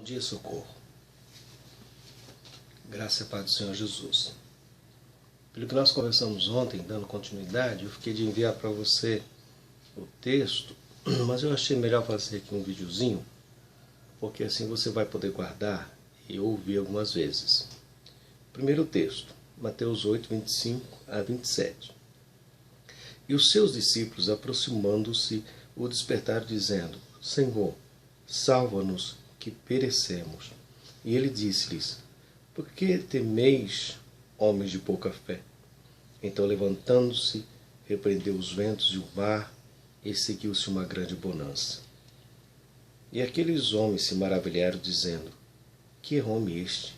dia, socorro. Graça e paz do Senhor Jesus. Pelo que nós conversamos ontem, dando continuidade, eu fiquei de enviar para você o texto, mas eu achei melhor fazer aqui um videozinho, porque assim você vai poder guardar e ouvir algumas vezes. Primeiro texto, Mateus 8, 25 a 27. E os seus discípulos, aproximando-se, o despertaram, dizendo: Senhor, salva-nos, que perecemos. E ele disse-lhes: Por que temeis, homens de pouca fé? Então, levantando-se, repreendeu os ventos e o mar, e seguiu-se uma grande bonança. E aqueles homens se maravilharam, dizendo: Que homem este,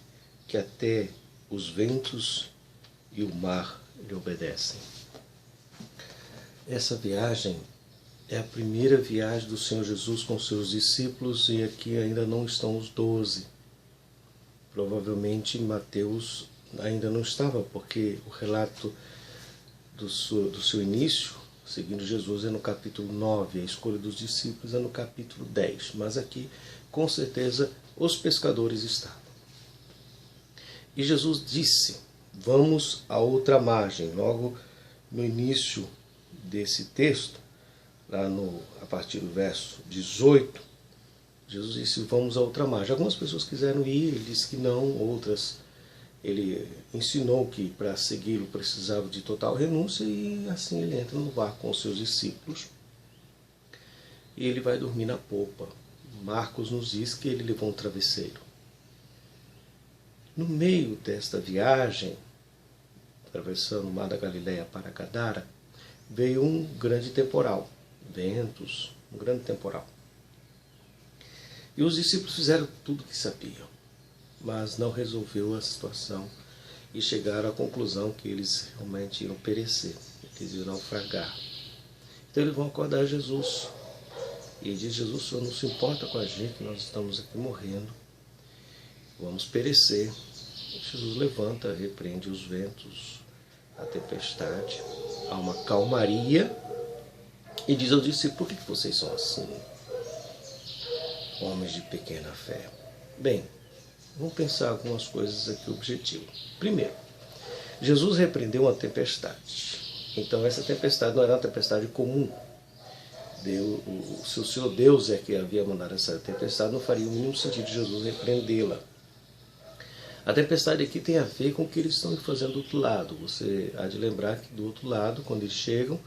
que até os ventos e o mar lhe obedecem? Essa viagem é a primeira viagem do Senhor Jesus com seus discípulos, e aqui ainda não estão os 12. Provavelmente Mateus ainda não estava, porque o relato do seu início, seguindo Jesus, é no capítulo 9, a escolha dos discípulos é no capítulo 10. Mas aqui, com certeza, os pescadores estavam. E Jesus disse: Vamos à outra margem. Logo no início desse texto, a partir do verso 18, Jesus disse: Vamos à outra margem. Algumas pessoas quiseram ir, ele disse que não, outras ele ensinou que para segui-lo precisava de total renúncia, e assim ele entra no barco com os seus discípulos e ele vai dormir na popa. Marcos nos diz que ele levou um travesseiro. No meio desta viagem, atravessando o mar da Galileia para Gadara, veio um grande temporal, ventos, um grande temporal. E os discípulos fizeram tudo o que sabiam, mas não resolveu a situação e chegaram à conclusão que eles realmente iam perecer, que eles iam naufragar. Então eles vão acordar Jesus e diz: Jesus, o Senhor não se importa com a gente, nós estamos aqui morrendo, vamos perecer. Jesus levanta, repreende os ventos, a tempestade, há uma calmaria, e diz ao discípulo: Por que vocês são assim, homens de pequena fé? Bem, vamos pensar algumas coisas aqui, objetivo. Primeiro, Jesus repreendeu uma tempestade. Então essa tempestade não era uma tempestade comum. Se o Senhor Deus é que havia mandado essa tempestade, não faria o mínimo sentido de Jesus repreendê-la. A tempestade aqui tem a ver com o que eles estão fazendo do outro lado. Você há de lembrar que do outro lado, quando eles chegam,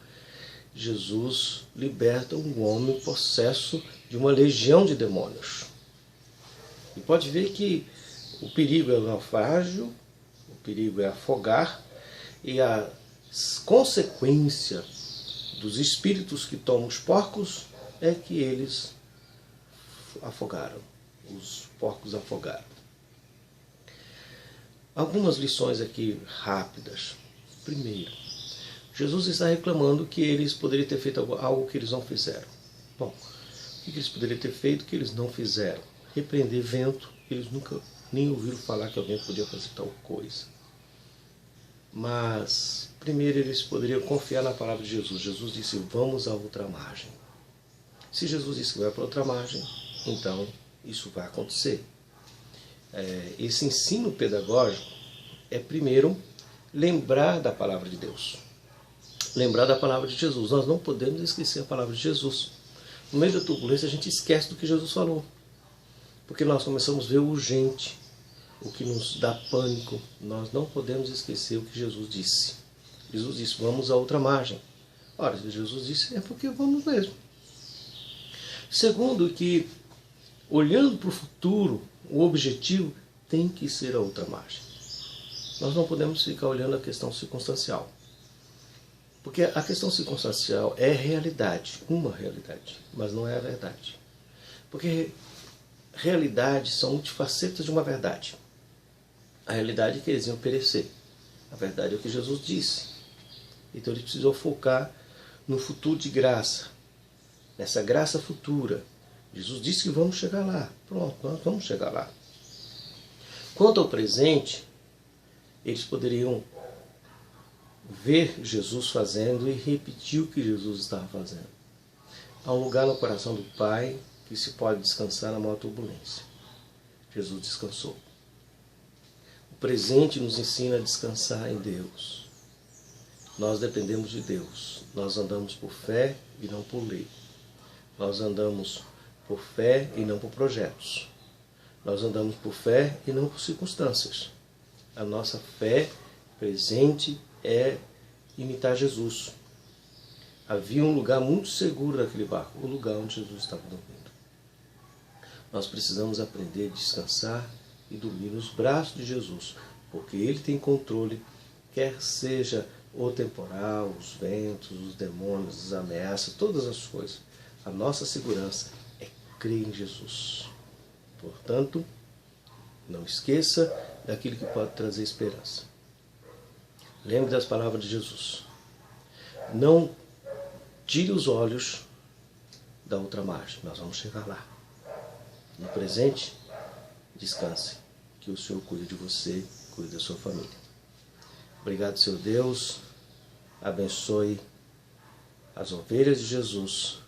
Jesus liberta um homem possesso de uma legião de demônios. E pode ver que o perigo é o naufrágio, o perigo é afogar, e a consequência dos espíritos que tomam os porcos é que eles afogaram, os porcos afogaram. Algumas lições aqui rápidas. Primeiro, Jesus está reclamando que eles poderiam ter feito algo que eles não fizeram. Bom, o que eles poderiam ter feito que eles não fizeram? Repreender vento. Eles nunca nem ouviram falar que alguém podia fazer tal coisa. Mas, primeiro, eles poderiam confiar na palavra de Jesus. Jesus disse: Vamos à outra margem. Se Jesus disse que vai para outra margem, então isso vai acontecer. Esse ensino pedagógico é, primeiro, lembrar da palavra de Deus. Lembrar da palavra de Jesus. Nós não podemos esquecer a palavra de Jesus. No meio da turbulência, a gente esquece do que Jesus falou, porque nós começamos a ver o urgente, o que nos dá pânico. Nós não podemos esquecer o que Jesus disse. Jesus disse: Vamos à outra margem. Ora, se Jesus disse, é porque vamos mesmo. Segundo, que olhando para o futuro, o objetivo tem que ser a outra margem. Nós não podemos ficar olhando a questão circunstancial, porque a questão circunstancial é realidade, uma realidade, mas não é a verdade. Porque realidades são multifacetas de uma verdade. A realidade é que eles iam perecer. A verdade é o que Jesus disse. Então ele precisou focar no futuro de graça, nessa graça futura. Jesus disse que vamos chegar lá. Pronto, nós vamos chegar lá. Quanto ao presente, eles poderiam ver Jesus fazendo e repetir o que Jesus estava fazendo. Há um lugar no coração do Pai que se pode descansar na maior turbulência. Jesus descansou. O presente nos ensina a descansar em Deus. Nós dependemos de Deus. Nós andamos por fé e não por lei. Nós andamos por fé e não por projetos. Nós andamos por fé e não por circunstâncias. A nossa fé presente é imitar Jesus. Havia um lugar muito seguro naquele barco, o lugar onde Jesus estava dormindo. Nós precisamos aprender a descansar e dormir nos braços de Jesus, porque Ele tem controle, quer seja o temporal, os ventos, os demônios, as ameaças, todas as coisas. A nossa segurança é crer em Jesus. Portanto, não esqueça daquilo que pode trazer esperança. Lembre das palavras de Jesus. Não tire os olhos da outra margem. Nós vamos chegar lá. No presente, descanse. Que o Senhor cuide de você, cuide da sua família. Obrigado, Senhor Deus. Abençoe as ovelhas de Jesus.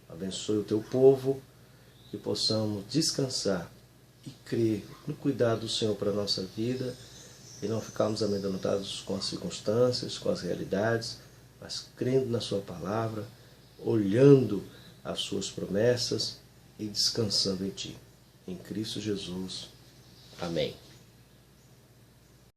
Abençoe o teu povo. Que possamos descansar e crer no cuidado do Senhor para a nossa vida e não ficarmos amedrontados com as circunstâncias, com as realidades, mas crendo na sua palavra, olhando as suas promessas e descansando em Ti. Em Cristo Jesus. Amém.